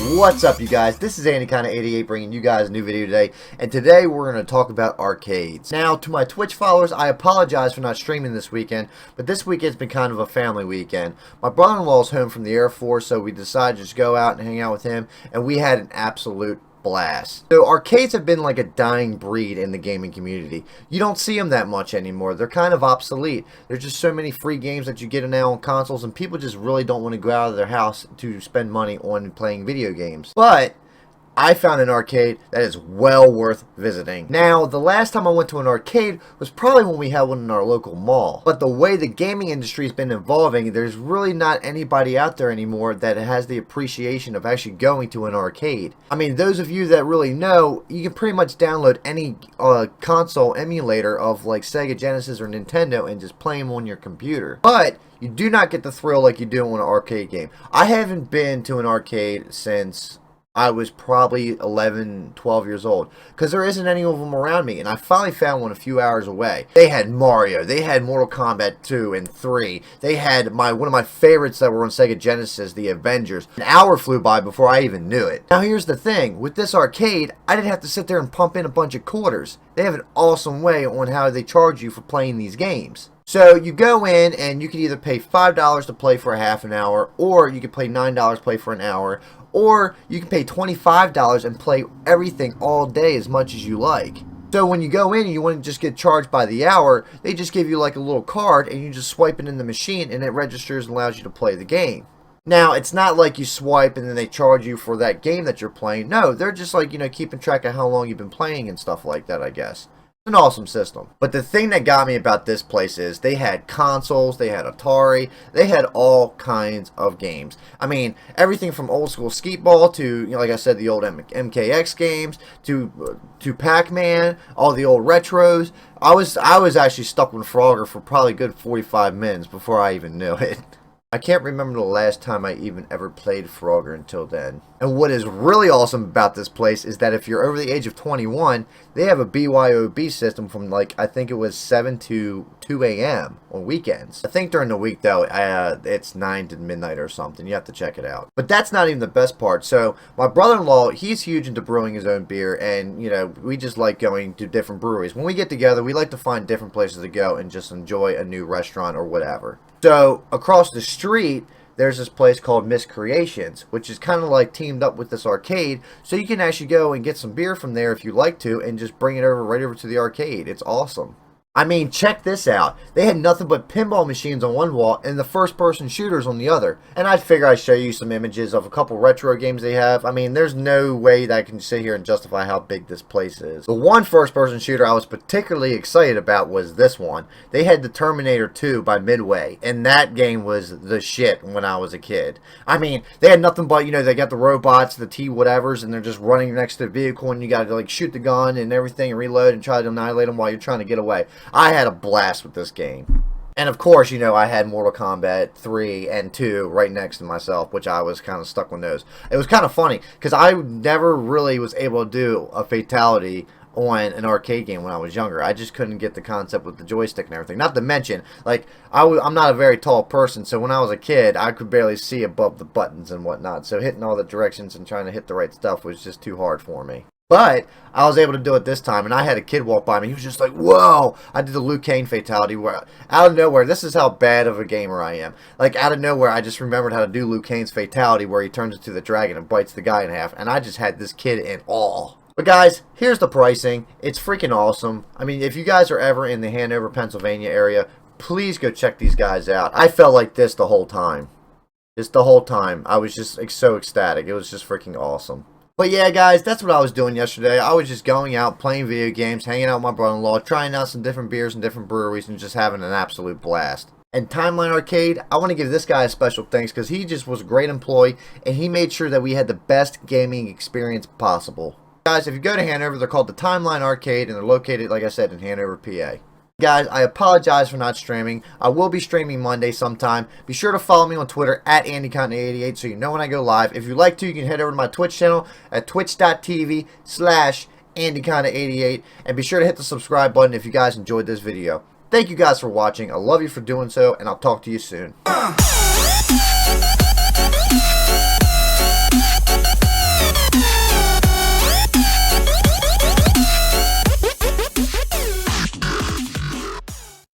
What's up, you guys? This is AndyKinda88 bringing you guys a new video today, and today we're going to talk about arcades. Now, to my Twitch followers, I apologize for not streaming this weekend, but this weekend's been kind of a family weekend. My brother-in-law's home from the Air Force, so we decided to just go out and hang out with him, and we had an absolute blast. So arcades have been like a dying breed in the gaming community. You don't see them that much anymore. They're kind of obsolete. There's just so many free games that you get now on consoles, and people just really don't want to go out of their house to spend money on playing video games. But I found an arcade that is well worth visiting. Now, the last time I went to an arcade was probably when we had one in our local mall. But the way the gaming industry has been evolving, there's really not anybody out there anymore that has the appreciation of actually going to an arcade. I mean, those of you that really know, you can pretty much download any console emulator of like Sega Genesis or Nintendo and just play them on your computer. But you do not get the thrill like you do on an arcade game. I haven't been to an arcade since I was probably 11, 12 years old, because there isn't any of them around me, and I finally found one a few hours away. They had Mario, they had Mortal Kombat 2 and 3, they had one of my favorites that were on Sega Genesis, the Avengers. An hour flew by before I even knew it. Now here's the thing, with this arcade, I didn't have to sit there and pump in a bunch of quarters. They have an awesome way on how they charge you for playing these games. So you go in and you can either pay $5 to play for a half an hour, or you can pay $9 to play for an hour, or you can pay $25 and play everything all day as much as you like. So when you go in and you want to just get charged by the hour, they just give you like a little card and you just swipe it in the machine and it registers and allows you to play the game. Now, it's not like you swipe and then they charge you for that game that you're playing. No, they're just like, keeping track of how long you've been playing and stuff like that, I guess. An awesome system. But the thing that got me about this place is they had consoles, they had Atari, they had all kinds of games. I mean, everything from old school Skeetball to, like I said, the old MKX games to Pac-Man, all the old retros. I was actually stuck with Frogger for probably a good 45 minutes before I even knew it. I can't remember the last time I even ever played Frogger until then. And what is really awesome about this place is that if you're over the age of 21, they have a BYOB system from like, I think it was 7 to 2 a.m. on weekends. I think during the week though, it's 9 to midnight or something. You have to check it out. But that's not even the best part. So my brother-in-law, he's huge into brewing his own beer, and we just like going to different breweries. When we get together, we like to find different places to go and just enjoy a new restaurant or whatever. So across the street, there's this place called Miss Creations, which is kind of like teamed up with this arcade, so you can actually go and get some beer from there if you like to, and just bring it right over to the arcade. It's awesome. I mean, check this out. They had nothing but pinball machines on one wall and the first-person shooters on the other. And I figure I'd show you some images of a couple retro games they have. I mean, there's no way that I can sit here and justify how big this place is. The one first-person shooter I was particularly excited about was this one. They had the Terminator 2 by Midway, and that game was the shit when I was a kid. I mean, they had nothing but, they got the robots, the T-whatevers, and they're just running next to the vehicle, and you got to, like, shoot the gun and everything and reload and try to annihilate them while you're trying to get away. I had a blast with this game. And of course, I had Mortal Kombat 3 and 2 right next to myself, which I was kind of stuck with those. It was kind of funny, because I never really was able to do a fatality on an arcade game when I was younger. I just couldn't get the concept with the joystick and everything. Not to mention, like, I'm not a very tall person, so when I was a kid, I could barely see above the buttons and whatnot. So hitting all the directions and trying to hit the right stuff was just too hard for me. But I was able to do it this time, and I had a kid walk by me. He was just like, whoa! I did the Liu Kang fatality where, out of nowhere, this is how bad of a gamer I am. Like, out of nowhere, I just remembered how to do Liu Kang's fatality where he turns into the dragon and bites the guy in half, and I just had this kid in awe. But guys, here's the pricing. It's freaking awesome. I mean, if you guys are ever in the Hanover, Pennsylvania area, please go check these guys out. I felt like this the whole time. Just the whole time. I was just so ecstatic. It was just freaking awesome. But yeah, guys, that's what I was doing yesterday. I was just going out, playing video games, hanging out with my brother-in-law, trying out some different beers and different breweries, and just having an absolute blast. And Timeline Arcade, I want to give this guy a special thanks because he just was a great employee, and he made sure that we had the best gaming experience possible. Guys, if you go to Hanover, they're called the Timeline Arcade, and they're located, like I said, in Hanover, PA. Guys, I apologize for not streaming. I will be streaming Monday sometime. Be sure to follow me on Twitter at AndyKinda88 so you know when I go live. If you'd like to, you can head over to my Twitch channel at twitch.tv/AndyKinda88 and be sure to hit the subscribe button if you guys enjoyed this video. Thank you guys for watching. I love you for doing so, and I'll talk to you soon.